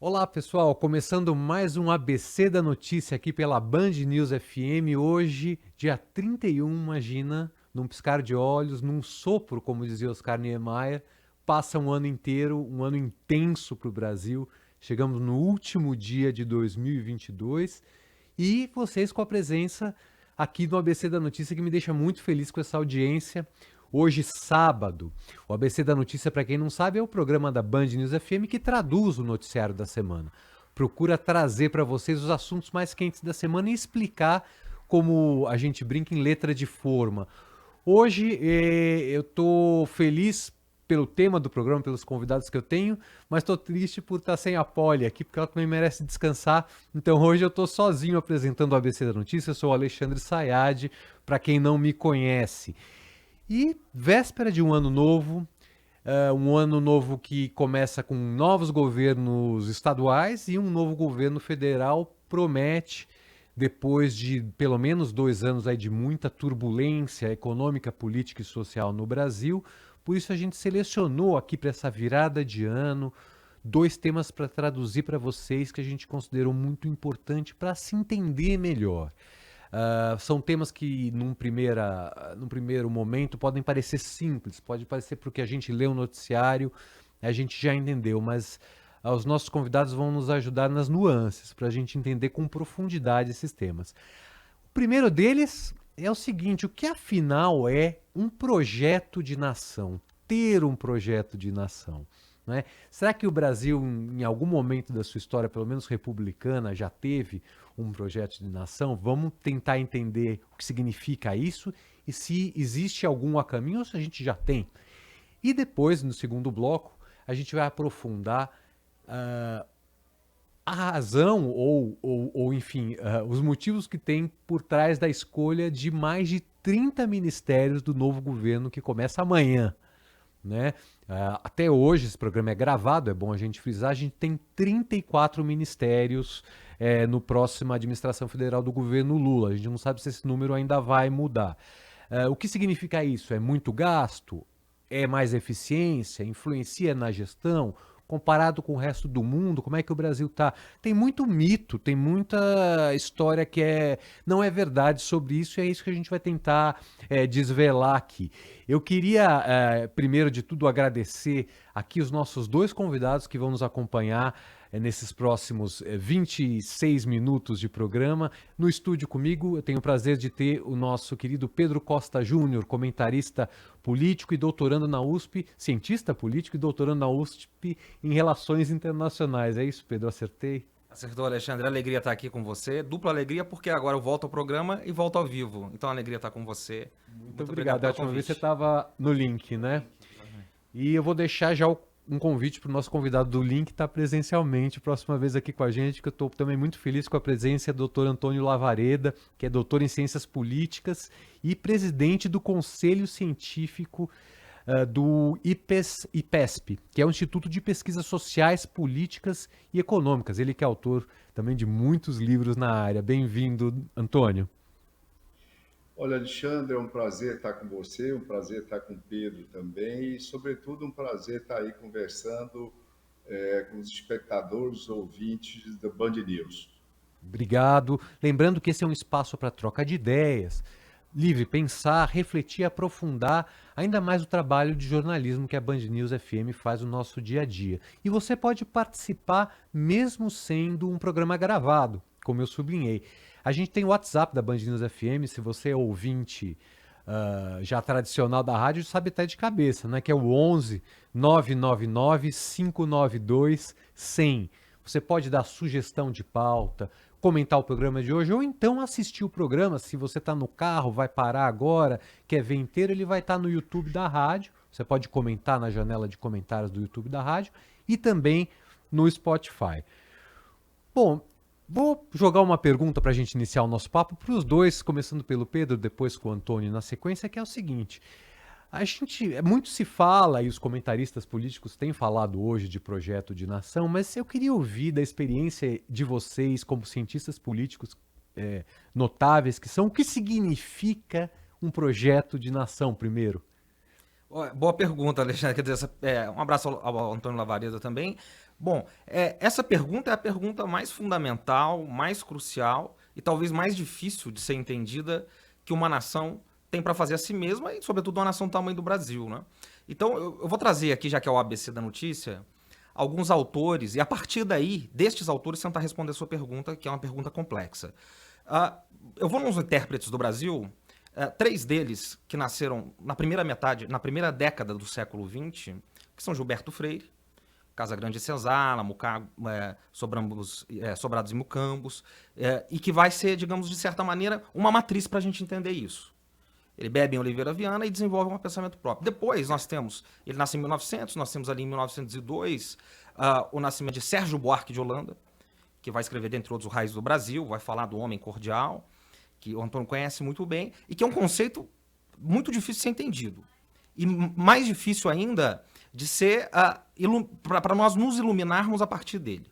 Olá pessoal, começando mais um ABC da Notícia aqui pela Band News FM, hoje, dia 31, imagina, num piscar de olhos, num sopro, como dizia Oscar Niemeyer, passa um ano inteiro, um ano intenso para o Brasil, chegamos no último dia de 2022 e vocês com a presença aqui no ABC da Notícia que me deixa muito feliz com essa audiência. Hoje, sábado, o ABC da Notícia, para quem não sabe, é o programa da Band News FM que traduz o noticiário da semana. Procura trazer para vocês os assuntos mais quentes da semana e explicar como a gente brinca em letra de forma. Hoje eu estou feliz pelo tema do programa, pelos convidados que eu tenho, mas estou triste por estar sem a Polly aqui, porque ela também merece descansar. Então hoje eu estou sozinho apresentando o ABC da Notícia, eu sou o Alexandre Sayad, para quem não me conhece. E véspera de um ano novo que começa com novos governos estaduais e um novo governo federal promete, depois de pelo menos 2 anos aí de muita turbulência econômica, política e social no Brasil. Por isso a gente selecionou aqui para essa virada de ano dois temas para traduzir para vocês que a gente considerou muito importante para se entender melhor. São temas que, num primeiro momento, podem parecer simples, pode parecer porque a gente lê o noticiário, a gente já entendeu, mas os nossos convidados vão nos ajudar nas nuances, para a gente entender com profundidade esses temas. O primeiro deles é o seguinte: o que afinal é um projeto de nação? Ter um projeto de nação. Né? Será que o Brasil, em algum momento da sua história, pelo menos republicana, já teve um projeto de nação? Vamos tentar entender o que significa isso e se existe algum a caminho ou se a gente já tem. E depois, no segundo bloco, a gente vai aprofundar a razão ou enfim, os motivos que tem por trás da escolha de mais de 30 ministérios do novo governo que começa amanhã. Né? Até hoje, esse programa é gravado, é bom a gente frisar, a gente tem 34 ministérios no próximo administração federal do governo Lula. A gente não sabe se esse número ainda vai mudar. O que significa isso? É muito gasto? É mais eficiência? Influencia na gestão? Comparado com o resto do mundo, como é que o Brasil está? Tem muito mito, tem muita história que não é verdade sobre isso, e é isso que a gente vai tentar desvelar aqui. Eu queria, primeiro de tudo, agradecer aqui os nossos dois convidados que vão nos acompanhar nesses próximos 26 minutos de programa. No estúdio comigo, eu tenho o prazer de ter o nosso querido Pedro Costa Júnior, comentarista político e doutorando na USP, cientista político e doutorando na USP em Relações Internacionais. É isso, Pedro? Acertei? Acertou, Alexandre. Alegria estar aqui com você. Dupla alegria porque agora eu volto ao programa e volto ao vivo. Então, alegria estar com você. Muito Muito obrigado. obrigado A pelo última vez você convite. estava no link, né? E eu vou deixar já um convite para o nosso convidado do link estar presencialmente próxima vez aqui com a gente, que eu estou também muito feliz com a presença do Dr. Antônio Lavareda, que é doutor em Ciências Políticas e presidente do Conselho Científico do IPESP, que é o Instituto de Pesquisas Sociais, Políticas e Econômicas. Ele que é autor também de muitos livros na área. Bem-vindo, Antônio. Olha, Alexandre, é um prazer estar com você, um prazer estar com o Pedro também e, sobretudo, um prazer estar aí conversando com os espectadores, os ouvintes da Band News. Obrigado. Lembrando que esse é um espaço para troca de ideias, livre, pensar, refletir, aprofundar ainda mais o trabalho de jornalismo que a Band News FM faz no nosso dia a dia. E você pode participar mesmo sendo um programa gravado, como eu sublinhei. A gente tem o WhatsApp da Band News FM, se você é ouvinte já tradicional da rádio, sabe até de cabeça, né? Que é o 11 999 592 100. Você pode dar sugestão de pauta, comentar o programa de hoje, ou então assistir o programa. Se você está no carro, vai parar agora, quer ver inteiro, ele vai estar no YouTube da rádio. Você pode comentar na janela de comentários do YouTube da rádio e também no Spotify. Bom, vou jogar uma pergunta para a gente iniciar o nosso papo para os dois, começando pelo Pedro, depois com o Antônio na sequência, que é o seguinte. A gente, muito se fala, e os comentaristas políticos têm falado hoje de projeto de nação, mas eu queria ouvir da experiência de vocês como cientistas políticos notáveis que são, o que significa um projeto de nação, primeiro? Boa pergunta, Alexandre. Quer dizer, um abraço ao Antônio Lavareda também. Bom, essa pergunta é a pergunta mais fundamental, mais crucial e talvez mais difícil de ser entendida que uma nação tem para fazer a si mesma e, sobretudo, uma nação do tamanho do Brasil, né? Então, eu vou trazer aqui, já que é o ABC da notícia, alguns autores e, a partir daí, destes autores, tentar responder a sua pergunta, que é uma pergunta complexa. Eu vou nos intérpretes do Brasil, 3 deles que nasceram na primeira década do século XX, que são Gilberto Freire, Casagrande e Senzala, Sobrados e Mucambos, e que vai ser, digamos, de certa maneira, uma matriz para a gente entender isso. Ele bebe em Oliveira Viana e desenvolve um pensamento próprio. Depois nós temos, ele nasce em 1900, nós temos ali em 1902 o nascimento de Sérgio Buarque de Holanda, que vai escrever, dentre outros, O Raiz do Brasil, vai falar do homem cordial, que o Antônio conhece muito bem, e que é um conceito muito difícil de ser entendido. E mais difícil ainda de ser para nós nos iluminarmos a partir dele.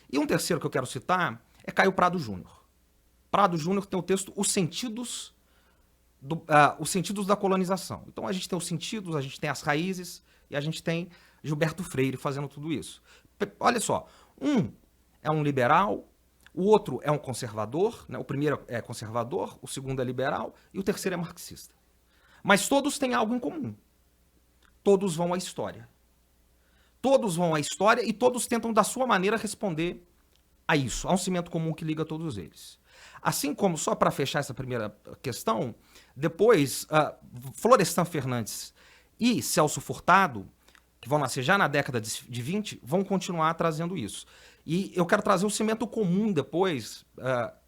E um terceiro que eu quero citar é Caio Prado Júnior. Prado Júnior tem o texto Os Sentidos da Colonização. Então a gente tem os sentidos, a gente tem as raízes e a gente tem Gilberto Freire fazendo tudo isso. Olha só, um é um liberal, o outro é um conservador, né? O primeiro é conservador, o segundo é liberal e o terceiro é marxista. Mas todos têm algo em comum. Todos vão à história. Todos vão à história e todos tentam, da sua maneira, responder a isso. Há um cimento comum que liga todos eles. Assim como, só para fechar essa primeira questão, depois, Florestan Fernandes e Celso Furtado, que vão nascer já na década de 20, vão continuar trazendo isso. E eu quero trazer o cimento comum depois,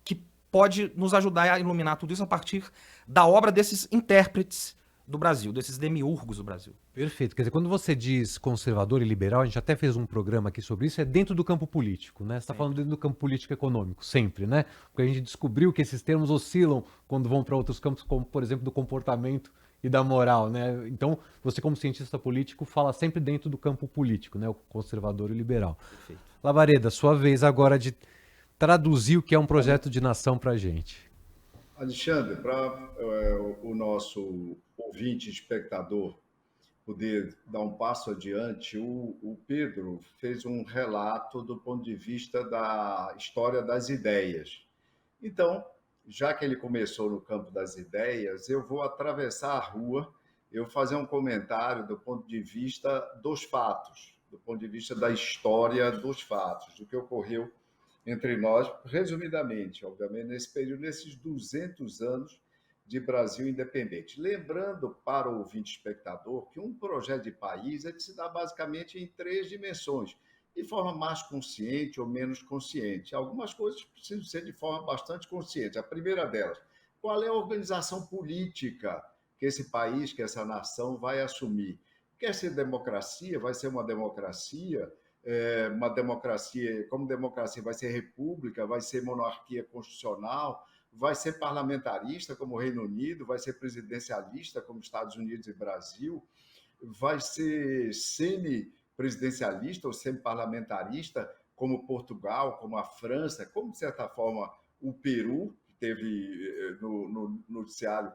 que pode nos ajudar a iluminar tudo isso a partir da obra desses intérpretes do Brasil, desses demiurgos do Brasil. Perfeito. Quer dizer, quando você diz conservador e liberal, a gente até fez um programa aqui sobre isso, é dentro do campo político, né? Você está falando dentro do campo político-econômico, sempre, né? Porque a gente descobriu que esses termos oscilam quando vão para outros campos, como, por exemplo, do comportamento e da moral, né? Então, você como cientista político fala sempre dentro do campo político, né? O conservador e o liberal. Perfeito. Lavareda, sua vez agora de traduzir o que é um projeto de nação para a gente. Alexandre, para o nosso ouvinte, espectador, poder dar um passo adiante, o Pedro fez um relato do ponto de vista da história das ideias. Então, já que ele começou no campo das ideias, eu vou atravessar a rua, eu vou fazer um comentário do ponto de vista dos fatos, do ponto de vista da história dos fatos, do que ocorreu entre nós, resumidamente, obviamente, nesse período, nesses 200 anos de Brasil independente. Lembrando para o ouvinte espectador que um projeto de país ele se dá basicamente em 3 dimensões, de forma mais consciente ou menos consciente. Algumas coisas precisam ser de forma bastante consciente. A primeira delas, qual é a organização política que esse país, que essa nação vai assumir? Quer ser democracia? Vai ser uma democracia, como democracia vai ser república, vai ser monarquia constitucional, vai ser parlamentarista, como o Reino Unido, vai ser presidencialista, como Estados Unidos e Brasil, vai ser semi-presidencialista ou semi-parlamentarista, como Portugal, como a França, como, de certa forma, o Peru, que teve no noticiário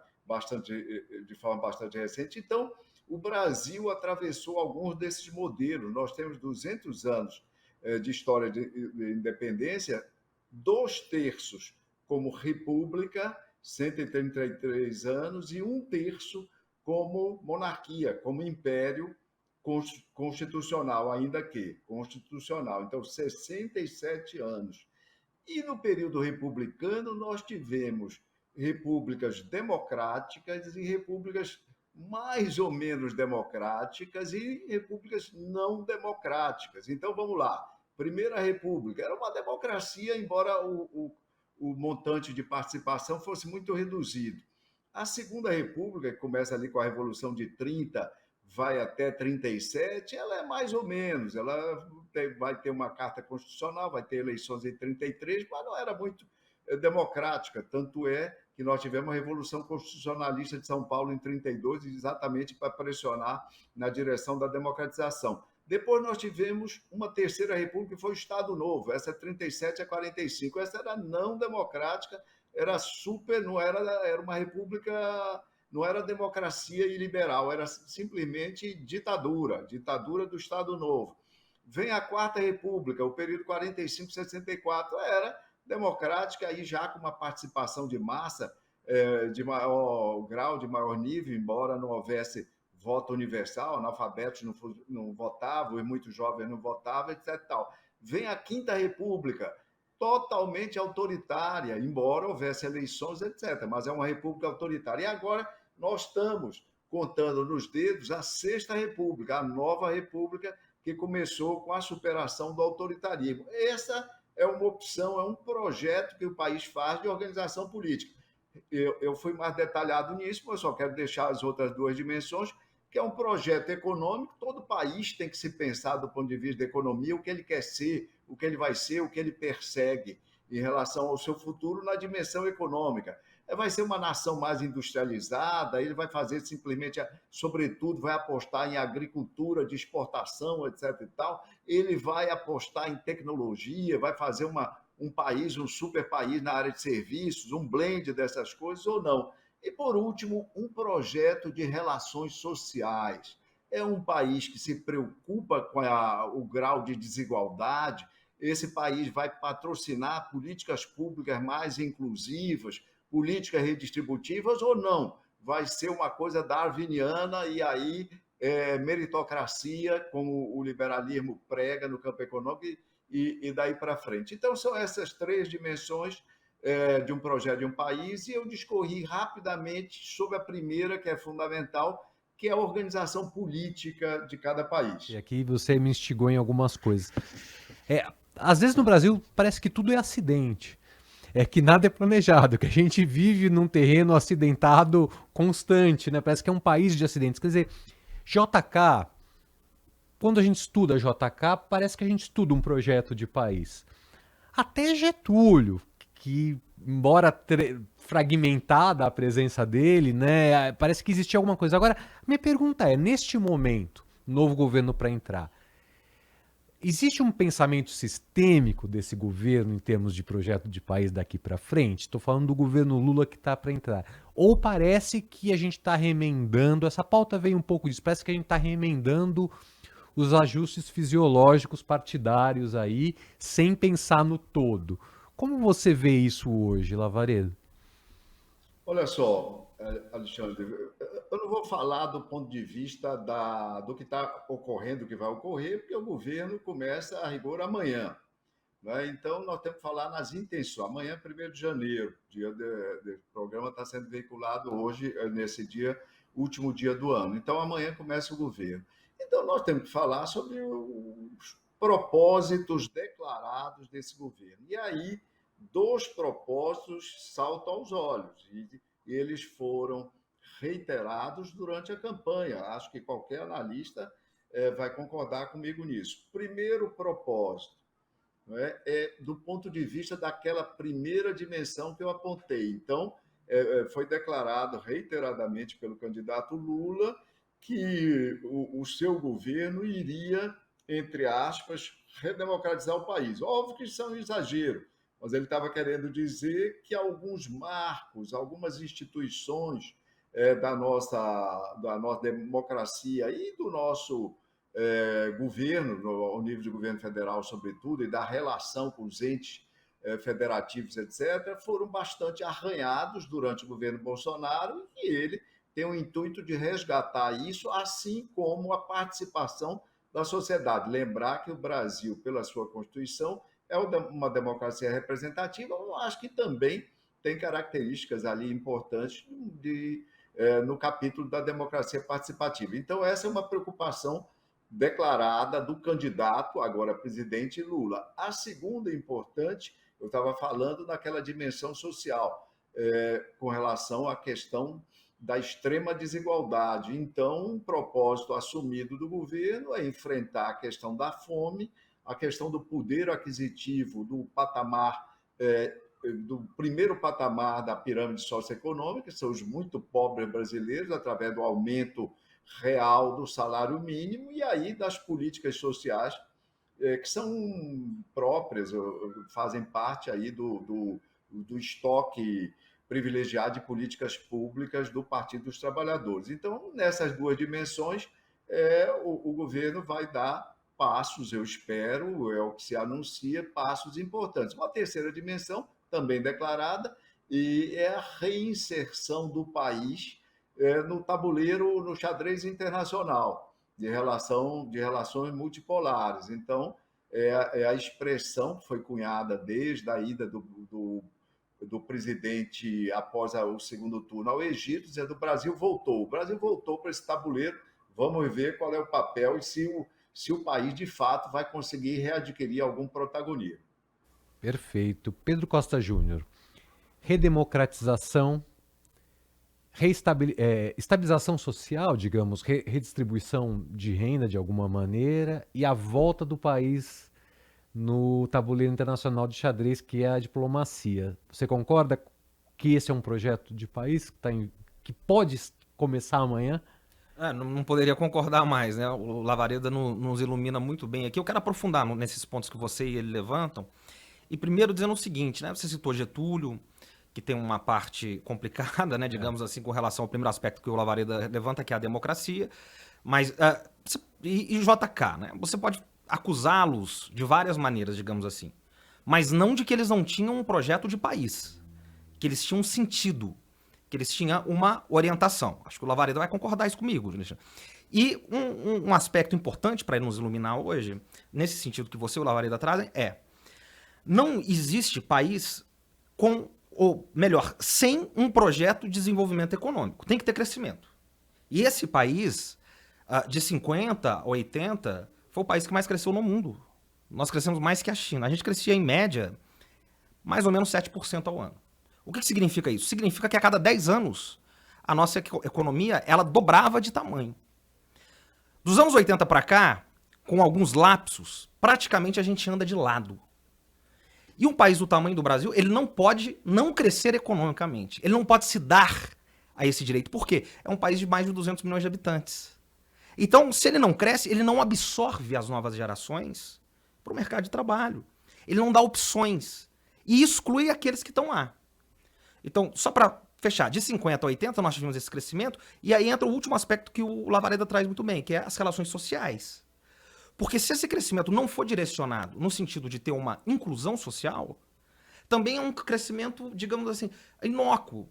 de forma bastante recente. Então, o Brasil atravessou alguns desses modelos. Nós temos 200 anos de história de independência, 2/3 como república, 133 anos, e 1/3 como monarquia, como império constitucional, ainda que constitucional. Então, 67 anos. E no período republicano, nós tivemos repúblicas democráticas e repúblicas mais ou menos democráticas e repúblicas não democráticas. Então, vamos lá. Primeira República era uma democracia, embora o montante de participação fosse muito reduzido. A Segunda República, que começa ali com a Revolução de 30, vai até 37, ela é mais ou menos. Ela vai ter uma carta constitucional, vai ter eleições em 33, mas não era muito democrática. Tanto é que nós tivemos a Revolução Constitucionalista de São Paulo em 32, exatamente para pressionar na direção da democratização. Depois nós tivemos uma Terceira República, que foi o Estado Novo, essa é 37 a 45. Essa era não democrática, era era uma república, não era democracia e liberal, era simplesmente ditadura do Estado Novo. Vem a Quarta República, o período 45-64, era democrática, aí já com uma participação de massa de maior grau, de maior nível, embora não houvesse voto universal, analfabetos não votavam e muitos jovens não votavam, etc. Tal. Vem a Quinta República, totalmente autoritária, embora houvesse eleições, etc. Mas é uma república autoritária. E agora nós estamos contando nos dedos a Sexta República, a nova república que começou com a superação do autoritarismo. Essa é uma opção, é um projeto que o país faz de organização política. Eu fui mais detalhado nisso, mas só quero deixar as outras duas dimensões, que é um projeto econômico. Todo país tem que se pensar do ponto de vista da economia, o que ele quer ser, o que ele vai ser, o que ele persegue em relação ao seu futuro na dimensão econômica. Vai ser uma nação mais industrializada, ele vai fazer simplesmente, sobretudo, vai apostar em agricultura de exportação, etc. e tal. Ele vai apostar em tecnologia, vai fazer um país, um super país na área de serviços, um blend dessas coisas ou não. E, por último, um projeto de relações sociais. É um país que se preocupa com o grau de desigualdade. Esse país vai patrocinar políticas públicas mais inclusivas, políticas redistributivas ou não? Vai ser uma coisa darwiniana e aí meritocracia, como o liberalismo prega no campo econômico, e daí para frente. Então, são essas três dimensões de um projeto de um país, e eu discorri rapidamente sobre a primeira, que é fundamental, que é a organização política de cada país. E aqui você me instigou em algumas coisas. Às vezes no Brasil parece que tudo é acidente. É que nada é planejado, que a gente vive num terreno acidentado constante, né? Parece que é um país de acidentes. Quer dizer, JK, quando a gente estuda JK, parece que a gente estuda um projeto de país. Até Getúlio, que, embora fragmentada a presença dele, né, parece que existia alguma coisa. Agora, minha pergunta é, neste momento, novo governo para entrar, existe um pensamento sistêmico desse governo em termos de projeto de país daqui para frente? Estou falando do governo Lula que está para entrar. Ou parece que a gente está remendando, essa pauta veio um pouco disso, parece que a gente está remendando os ajustes fisiológicos partidários aí, sem pensar no todo. Como você vê isso hoje, Lavaredo? Olha só, Alexandre, eu não vou falar do ponto de vista do que está ocorrendo, do que vai ocorrer, porque o governo começa a rigor amanhã. Né? Então, nós temos que falar nas intenções. Amanhã, 1º de janeiro, o programa está sendo veiculado hoje, nesse dia, último dia do ano. Então, amanhã começa o governo. Então, nós temos que falar sobre os propósitos declarados desse governo. E aí, dois propósitos saltam aos olhos, e eles foram reiterados durante a campanha. Acho que qualquer analista vai concordar comigo nisso. Primeiro propósito, do ponto de vista daquela primeira dimensão que eu apontei. Então, foi declarado reiteradamente pelo candidato Lula que o seu governo iria, entre aspas, redemocratizar o país. Óbvio que isso é um exagero, mas ele estava querendo dizer que alguns marcos, algumas instituições da nossa democracia e do nosso governo, ao nível de governo federal, sobretudo, e da relação com os entes federativos, etc., foram bastante arranhados durante o governo Bolsonaro, e ele tem o intuito de resgatar isso, assim como a participação da sociedade. Lembrar que o Brasil, pela sua Constituição, é uma democracia representativa, eu acho que também tem características ali importantes no capítulo da democracia participativa. Então, essa é uma preocupação declarada do candidato, agora presidente Lula. A segunda importante, eu estava falando naquela dimensão social, com relação à questão da extrema desigualdade. Então, um propósito assumido do governo é enfrentar a questão da fome, a questão do poder aquisitivo do patamar, do primeiro patamar da pirâmide socioeconômica, que são os muito pobres brasileiros, através do aumento real do salário mínimo, e aí das políticas sociais que são próprias, fazem parte aí do estoque privilegiado de políticas públicas do Partido dos Trabalhadores. Então, nessas duas dimensões, o governo vai dar passos, eu espero, é o que se anuncia, passos importantes. Uma terceira dimensão, também declarada, e é a reinserção do país no tabuleiro, no xadrez internacional, de relações multipolares. Então, é a expressão que foi cunhada desde a ida do presidente após o segundo turno ao Egito, dizendo que o Brasil voltou. O Brasil voltou para esse tabuleiro, vamos ver qual é o papel e se o país, de fato, vai conseguir readquirir algum protagonismo. Perfeito. Pedro Costa Júnior, redemocratização, estabilização social, digamos, redistribuição de renda de alguma maneira e a volta do país no tabuleiro internacional de xadrez, que é a diplomacia. Você concorda que esse é um projeto de país que pode começar amanhã? Não poderia concordar mais, né? O Lavareda nos ilumina muito bem aqui. Eu quero aprofundar nesses pontos que você e ele levantam. E primeiro dizendo o seguinte, né? Você citou Getúlio, que tem uma parte complicada, né? Digamos assim, com relação ao primeiro aspecto que o Lavareda levanta, que é a democracia. Mas, e JK, né? Você pode acusá-los de várias maneiras, digamos assim. Mas não de que eles não tinham um projeto de país. Que eles tinham um sentido. Que eles tinham uma orientação. Acho que o Lavareda vai concordar isso comigo. E um aspecto importante para nos iluminar hoje, nesse sentido que você e o Lavareda trazem, não existe país ou melhor, sem um projeto de desenvolvimento econômico. Tem que ter crescimento. E esse país, de 50 a 80, foi o país que mais cresceu no mundo. Nós crescemos mais que a China. A gente crescia, em média, mais ou menos 7% ao ano. O que significa isso? Significa que a cada 10 anos, a nossa economia ela dobrava de tamanho. Dos anos 80 para cá, com alguns lapsos, praticamente a gente anda de lado. E um país do tamanho do Brasil, ele não pode não crescer economicamente. Ele não pode se dar a esse direito. Por quê? É um país de mais de 200 milhões de habitantes. Então, se ele não cresce, ele não absorve as novas gerações para o mercado de trabalho. Ele não dá opções. E exclui aqueles que estão lá. Então, só para fechar, de 50 a 80 nós tivemos esse crescimento, e aí entra o último aspecto que o Lavareda traz muito bem, que é as relações sociais. Porque se esse crescimento não for direcionado no sentido de ter uma inclusão social, também é um crescimento, digamos assim, inócuo.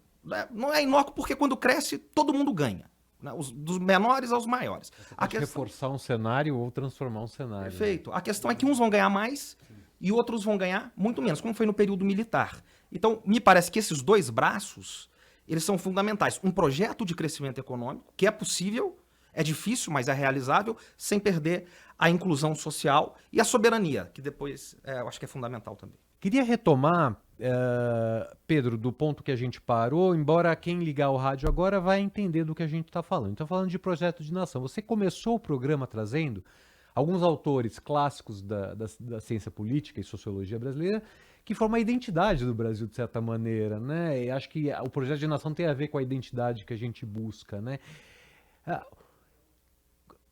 Não é inócuo porque quando cresce, todo mundo ganha. Né? Dos menores aos maiores. Reforçar um cenário ou transformar um cenário. Perfeito. A questão é que uns vão ganhar mais e outros vão ganhar muito menos, como foi no período militar. Então, me parece que esses dois braços, eles são fundamentais. Um projeto de crescimento econômico, que é possível, é difícil, mas é realizável, sem perder a inclusão social e a soberania, que depois eu acho que é fundamental também. Queria retomar, Pedro, do ponto que a gente parou, embora quem ligar o rádio agora vai entender do que a gente está falando. Está falando de projeto de nação. Você começou o programa trazendo alguns autores clássicos da ciência política e sociologia brasileira que formam a identidade do Brasil, de certa maneira, né? E acho que o projeto de nação tem a ver com a identidade que a gente busca, né?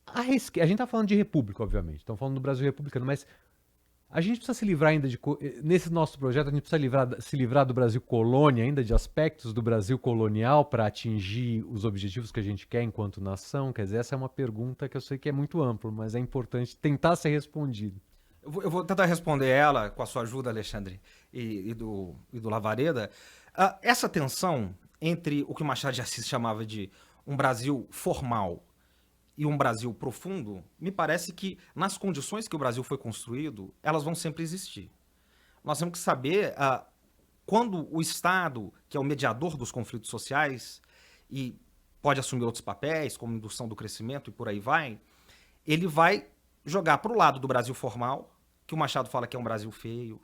A gente está falando de república, obviamente, estamos falando do Brasil republicano, mas a gente precisa se livrar ainda nesse nosso projeto, a gente precisa se livrar do Brasil colônia, ainda de aspectos do Brasil colonial para atingir os objetivos que a gente quer enquanto nação? Quer dizer, essa é uma pergunta que eu sei que é muito ampla, mas é importante tentar ser respondido. Eu vou tentar responder ela com a sua ajuda, Alexandre, e do Lavareda. Essa tensão entre o que o Machado de Assis chamava de um Brasil formal e um Brasil profundo, me parece que nas condições que o Brasil foi construído, elas vão sempre existir. Nós temos que saber quando o Estado, que é o mediador dos conflitos sociais e pode assumir outros papéis, como indução do crescimento e por aí vai, ele vai jogar para o lado do Brasil formal, que o Machado fala que é um Brasil feio,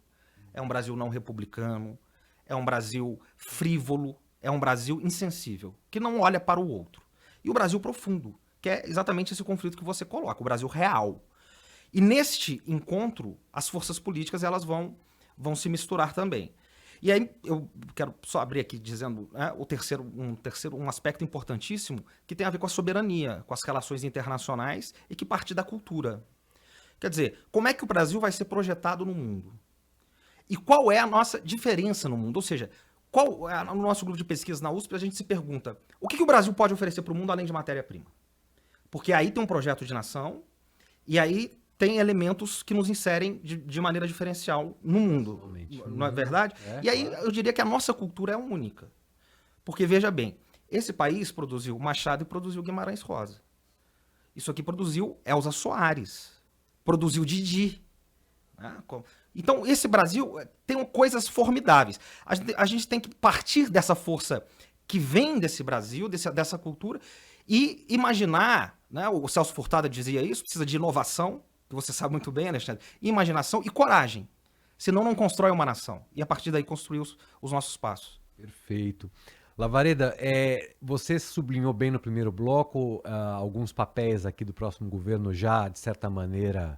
é um Brasil não republicano, é um Brasil frívolo, é um Brasil insensível, que não olha para o outro. E o Brasil profundo, que é exatamente esse conflito que você coloca, o Brasil real. E neste encontro, as forças políticas elas vão se misturar também. E aí eu quero só abrir aqui dizendo um aspecto importantíssimo que tem a ver com a soberania, com as relações internacionais e que parte da cultura. Quer dizer, como é que o Brasil vai ser projetado no mundo? E qual é a nossa diferença no mundo? Ou seja, no nosso grupo de pesquisa na USP, a gente se pergunta, o que o Brasil pode oferecer para o mundo além de matéria-prima? Porque aí tem um projeto de nação, e aí tem elementos que nos inserem de maneira diferencial no mundo. Absolutamente. Não é verdade? É, E aí claro. eu diria que a nossa cultura é única. Porque, veja bem, esse país produziu Machado e produziu Guimarães Rosa. Isso aqui produziu Elza Soares. Produziu Didi. Né? Então, esse Brasil tem coisas formidáveis. A gente tem que partir dessa força que vem desse Brasil, dessa cultura, e imaginar, né? O Celso Furtado dizia isso, precisa de inovação, que você sabe muito bem, Alexandre, imaginação e coragem. Senão não constrói uma nação. E a partir daí construir os nossos passos. Perfeito. Lavareda, você sublinhou bem no primeiro bloco alguns papéis aqui do próximo governo já, de certa maneira,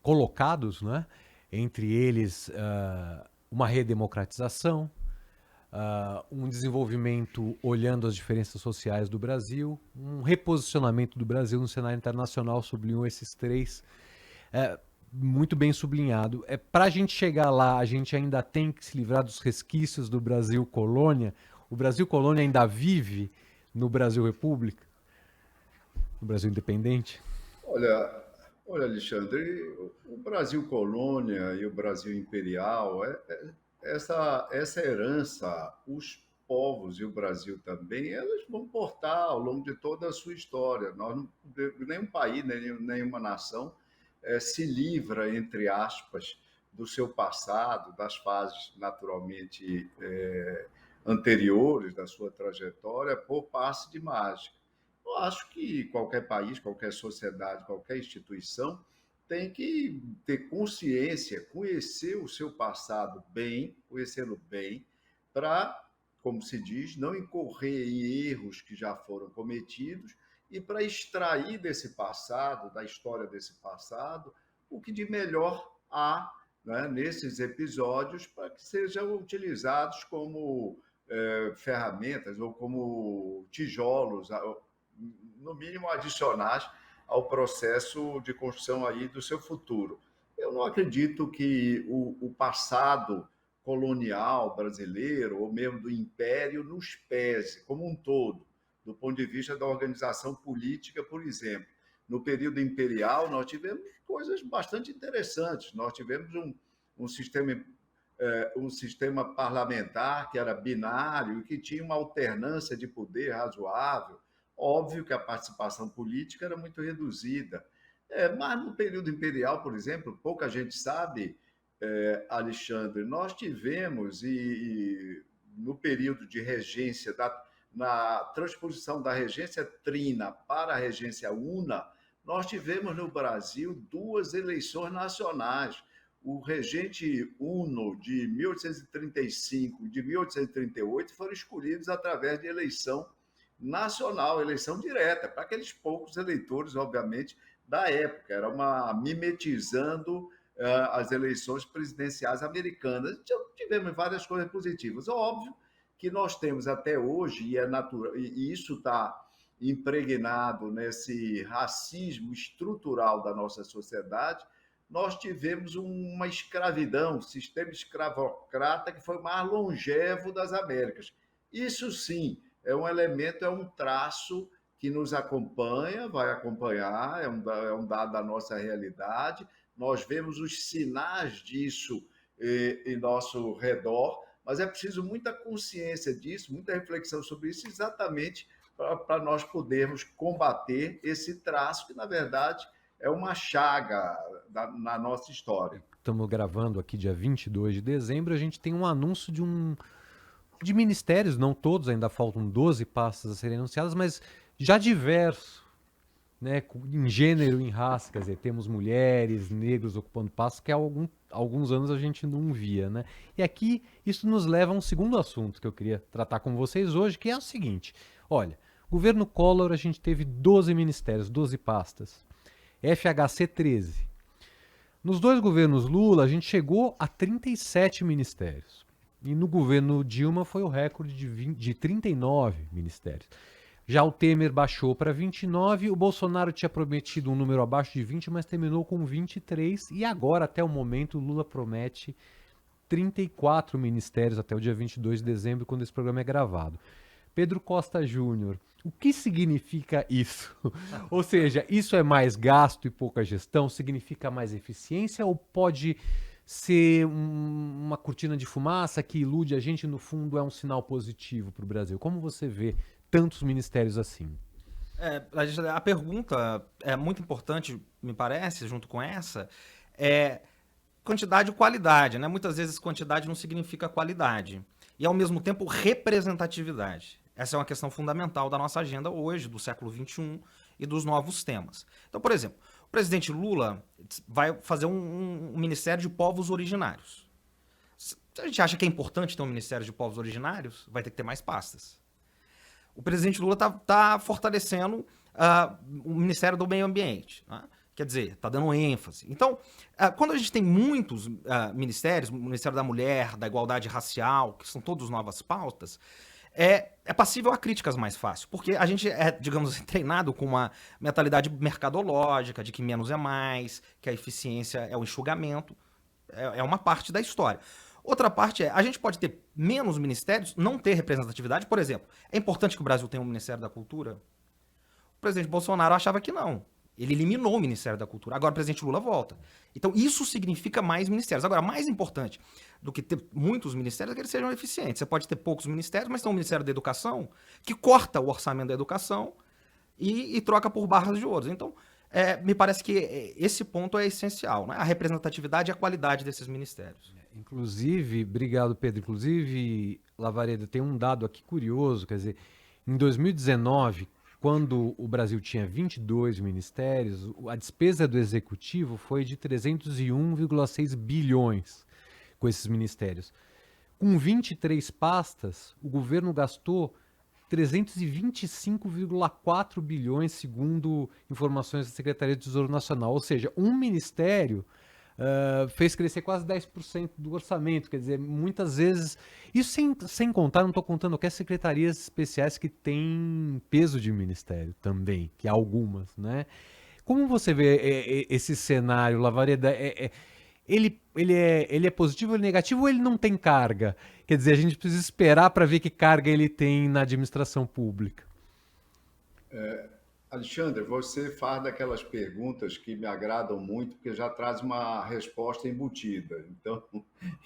colocados, né? Entre eles, uma redemocratização, um desenvolvimento olhando as diferenças sociais do Brasil, um reposicionamento do Brasil no cenário internacional, sublinhou esses três, muito bem sublinhado. Para a gente chegar lá, a gente ainda tem que se livrar dos resquícios do Brasil colônia. O Brasil colônia ainda vive no Brasil República? No Brasil independente? Olha, Alexandre, o Brasil colônia e o Brasil imperial, essa herança, os povos e o Brasil também, elas vão portar ao longo de toda a sua história. Nenhum país, nenhuma nação se livra, entre aspas, do seu passado, das fases naturalmente anteriores da sua trajetória, por passe de mágica. Eu acho que qualquer país, qualquer sociedade, qualquer instituição tem que ter consciência, conhecer o seu passado bem, conhecê-lo bem, para, como se diz, não incorrer em erros que já foram cometidos e para extrair desse passado, da história desse passado, o que de melhor há, né, nesses episódios para que sejam utilizados como ferramentas ou como tijolos, no mínimo adicionais ao processo de construção aí do seu futuro. Eu não acredito que o passado colonial brasileiro, ou mesmo do império, nos pese como um todo, do ponto de vista da organização política, por exemplo. No período imperial, nós tivemos coisas bastante interessantes. Nós tivemos um sistema parlamentar que era binário e que tinha uma alternância de poder razoável. Óbvio que a participação política era muito reduzida. Mas no período imperial, por exemplo, pouca gente sabe, Alexandre, nós tivemos, no período de regência, na transposição da regência trina para a regência una, nós tivemos no Brasil 2 eleições nacionais. O regente uno de 1835 e de 1838 foram escolhidos através de eleição nacional, eleição direta, para aqueles poucos eleitores, obviamente, da época. Era mimetizando as eleições presidenciais americanas. Então, tivemos várias coisas positivas. Óbvio que nós temos até hoje, e é natural, e isso está impregnado nesse racismo estrutural da nossa sociedade, nós tivemos uma escravidão, um sistema escravocrata que foi o mais longevo das Américas. Isso sim, é um elemento, é um traço que nos acompanha, vai acompanhar, é um dado da nossa realidade. Nós vemos os sinais disso em nosso redor, mas é preciso muita consciência disso, muita reflexão sobre isso, exatamente para nós podermos combater esse traço que, na verdade, é uma chaga na nossa história. Estamos gravando aqui dia 22 de dezembro, a gente tem um anúncio de ministérios, não todos, ainda faltam 12 pastas a serem anunciadas, mas já diverso, né, em gênero, em raça, quer dizer, temos mulheres, negros ocupando pastos que há alguns anos a gente não via, né? E aqui isso nos leva a um segundo assunto que eu queria tratar com vocês hoje, que é o seguinte: olha, governo Collor a gente teve 12 ministérios, 12 pastas, FHC 13. Nos 2 governos Lula a gente chegou a 37 ministérios. E no governo Dilma foi o recorde de 39 ministérios. Já o Temer baixou para 29, o Bolsonaro tinha prometido um número abaixo de 20, mas terminou com 23, e agora, até o momento, o Lula promete 34 ministérios até o dia 22 de dezembro, quando esse programa é gravado. Pedro Costa Júnior. O que significa isso? Ou seja, isso é mais gasto e pouca gestão? Significa mais eficiência ou pode ser uma cortina de fumaça que ilude a gente, no fundo é um sinal positivo para o Brasil? Como você vê tantos ministérios assim? A pergunta é muito importante, me parece, junto com essa, é quantidade e qualidade, né? Muitas vezes quantidade não significa qualidade. E, ao mesmo tempo, representatividade. Essa é uma questão fundamental da nossa agenda hoje, do século XXI e dos novos temas. Então, por exemplo, o presidente Lula vai fazer um Ministério de Povos Originários. Se a gente acha que é importante ter um Ministério de Povos Originários, vai ter que ter mais pastas. O presidente Lula está fortalecendo o Ministério do Meio Ambiente, né? Quer dizer, está dando ênfase. Então, quando a gente tem muitos ministérios, o Ministério da Mulher, da Igualdade Racial, que são todas novas pautas, é passível a críticas mais fácil, porque a gente é, digamos, treinado com uma mentalidade mercadológica, de que menos é mais, que a eficiência é o enxugamento, é uma parte da história. Outra parte a gente pode ter menos ministérios, não ter representatividade. Por exemplo, é importante que o Brasil tenha um Ministério da Cultura? O presidente Bolsonaro achava que não. Ele eliminou o Ministério da Cultura. Agora o presidente Lula volta. Então isso significa mais ministérios. Agora, mais importante do que ter muitos ministérios é que eles sejam eficientes. Você pode ter poucos ministérios, mas tem um Ministério da Educação que corta o orçamento da educação e troca por barras de ouro. Então, me parece que esse ponto é essencial, né? A representatividade e a qualidade desses ministérios. Inclusive, obrigado, Pedro. Inclusive, Lavareda, tem um dado aqui curioso, quer dizer, em 2019, quando o Brasil tinha 22 ministérios, a despesa do executivo foi de 301,6 bilhões com esses ministérios. Com 23 pastas, o governo gastou 325,4 bilhões, segundo informações da Secretaria do Tesouro Nacional. Ou seja, um ministério fez crescer quase 10% do orçamento. Quer dizer, muitas vezes... Isso sem contar, não estou contando aqui as secretarias especiais que têm peso de ministério também, que há algumas, né? Como você vê esse cenário, Lavareda? Ele é positivo ou negativo ou ele não tem carga? Quer dizer, a gente precisa esperar para ver que carga ele tem na administração pública. Alexandre, você faz daquelas perguntas que me agradam muito, porque já traz uma resposta embutida. Então,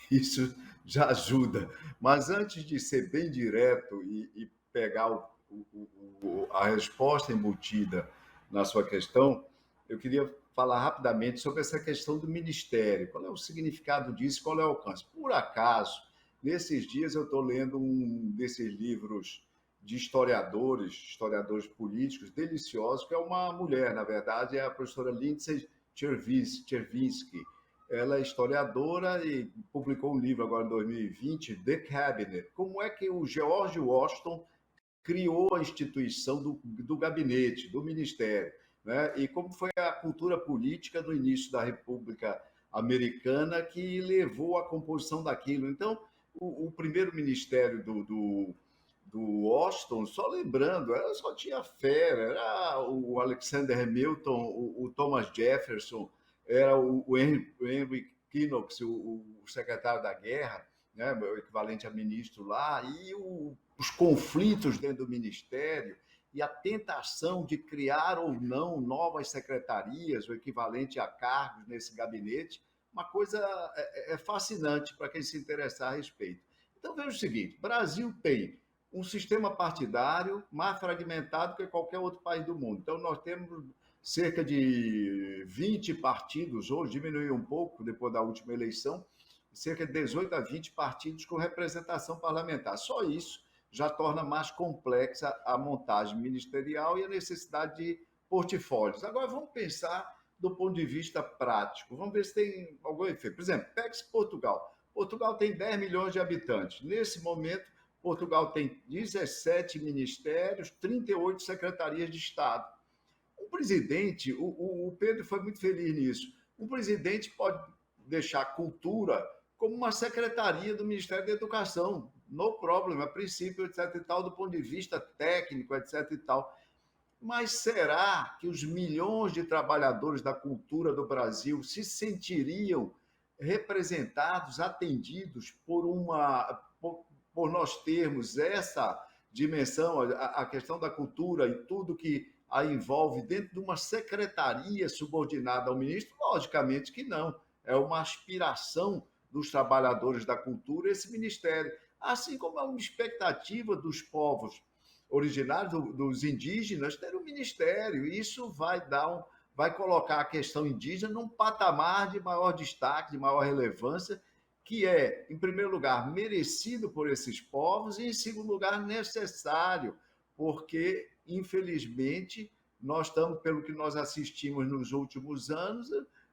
isso já ajuda. Mas antes de ser bem direto e pegar a resposta embutida na sua questão, eu queria falar rapidamente sobre essa questão do ministério. Qual é o significado disso? Qual é o alcance? Por acaso, nesses dias eu estou lendo um desses livros de historiadores políticos, deliciosos, que é uma mulher, na verdade, é a professora Lindsay Chervinsky. Ela é historiadora e publicou um livro agora em 2020, The Cabinet. Como é que o George Washington criou a instituição do gabinete, do ministério, né? E como foi a cultura política do início da República Americana que levou à composição daquilo. Então, o primeiro ministério do Washington, só lembrando, ela só tinha fera, era o Alexander Hamilton, o Thomas Jefferson, era o Henry Knox, o secretário da guerra, né, o equivalente a ministro lá, e os conflitos dentro do ministério e a tentação de criar ou não novas secretarias, o equivalente a cargos nesse gabinete, uma coisa fascinante para quem se interessar a respeito. Então, veja o seguinte, o Brasil tem um sistema partidário mais fragmentado que qualquer outro país do mundo. Então, nós temos cerca de 20 partidos, hoje diminuiu um pouco depois da última eleição, cerca de 18 a 20 partidos com representação parlamentar. Só isso já torna mais complexa a montagem ministerial e a necessidade de portfólios. Agora, vamos pensar do ponto de vista prático. Vamos ver se tem algum efeito. Por exemplo, pegue-se Portugal. Portugal tem 10 milhões de habitantes. Nesse momento, Portugal tem 17 ministérios, 38 secretarias de Estado. O presidente, o Pedro foi muito feliz nisso, o presidente pode deixar a cultura como uma secretaria do Ministério da Educação, no problema, a princípio, etc. e tal, do ponto de vista técnico, etc. e tal. Mas será que os milhões de trabalhadores da cultura do Brasil se sentiriam representados, atendidos por nós termos essa dimensão, a questão da cultura e tudo que a envolve dentro de uma secretaria subordinada ao ministro? Logicamente que não. É uma aspiração dos trabalhadores da cultura esse ministério. Assim como é uma expectativa dos povos originários, dos indígenas, ter um ministério. Isso vai colocar a questão indígena num patamar de maior destaque, de maior relevância, que é, em primeiro lugar, merecido por esses povos e, em segundo lugar, necessário, porque, infelizmente, nós estamos, pelo que nós assistimos nos últimos anos,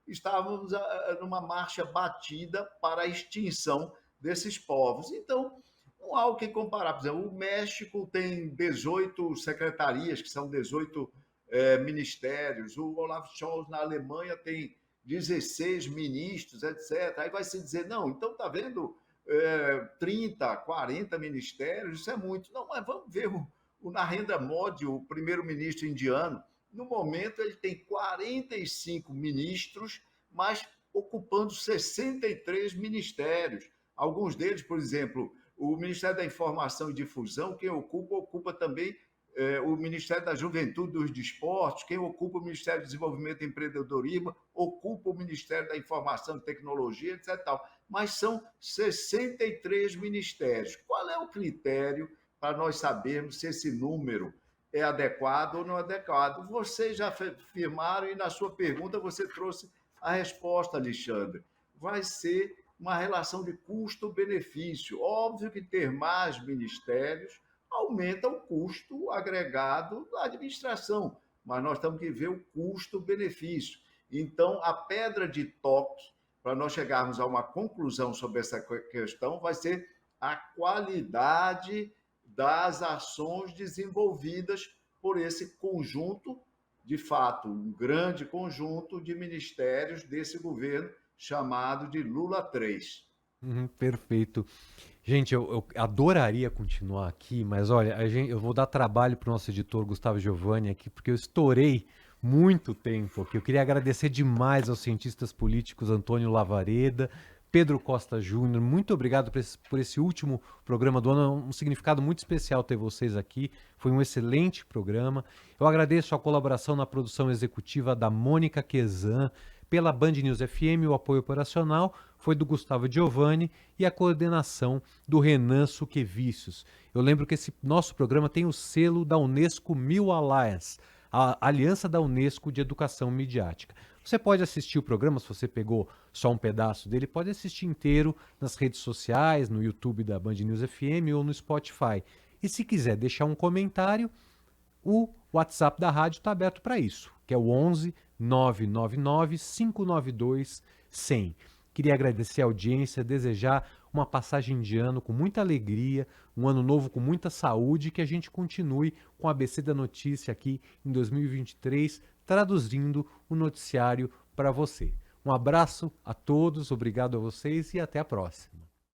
estávamos numa marcha batida para a extinção desses povos. Então, não há o que comparar. Por exemplo, o México tem 18 secretarias, que são 18 ministérios. O Olaf Scholz, na Alemanha, tem 16 ministros, etc. Aí vai se dizer, não, então está vendo 30, 40 ministérios, isso é muito. Não, mas vamos ver o Narendra Modi, o primeiro-ministro indiano, no momento ele tem 45 ministros, mas ocupando 63 ministérios. Alguns deles, por exemplo, o Ministério da Informação e Difusão, quem ocupa também o Ministério da Juventude e dos Desportos, quem ocupa o Ministério do Desenvolvimento e Empreendedorismo, ocupa o Ministério da Informação e Tecnologia, etc. Mas são 63 ministérios. Qual é o critério para nós sabermos se esse número é adequado ou não adequado? Vocês já afirmaram e na sua pergunta você trouxe a resposta, Alexandre. Vai ser uma relação de custo-benefício. Óbvio que ter mais ministérios aumenta o custo agregado da administração, mas nós temos que ver o custo-benefício. Então, a pedra de toque, para nós chegarmos a uma conclusão sobre essa questão, vai ser a qualidade das ações desenvolvidas por esse conjunto, de fato, um grande conjunto de ministérios desse governo chamado de Lula 3. Perfeito. Gente, eu adoraria continuar aqui, mas olha, eu vou dar trabalho para o nosso editor Gustavo Giovanni aqui, porque eu estourei muito tempo aqui. Eu queria agradecer demais aos cientistas políticos Antônio Lavareda, Pedro Costa Júnior. Muito obrigado por esse último programa do ano. É um significado muito especial ter vocês aqui. Foi um excelente programa. Eu agradeço a colaboração na produção executiva da Mônica Quezan. Pela Band News FM, o apoio operacional foi do Gustavo Giovanni e a coordenação do Renan Suquevicius. Eu lembro que esse nosso programa tem o selo da Unesco Mil Alliance, a aliança da Unesco de Educação Midiática. Você pode assistir o programa, se você pegou só um pedaço dele, pode assistir inteiro nas redes sociais, no YouTube da Band News FM ou no Spotify. E se quiser deixar um comentário, o WhatsApp da rádio está aberto para isso, que é o 11 999 592 100. Queria agradecer a audiência, desejar uma passagem de ano com muita alegria, um ano novo com muita saúde, que a gente continue com o ABC da Notícia aqui em 2023, traduzindo o noticiário para você. Um abraço a todos, obrigado a vocês e até a próxima.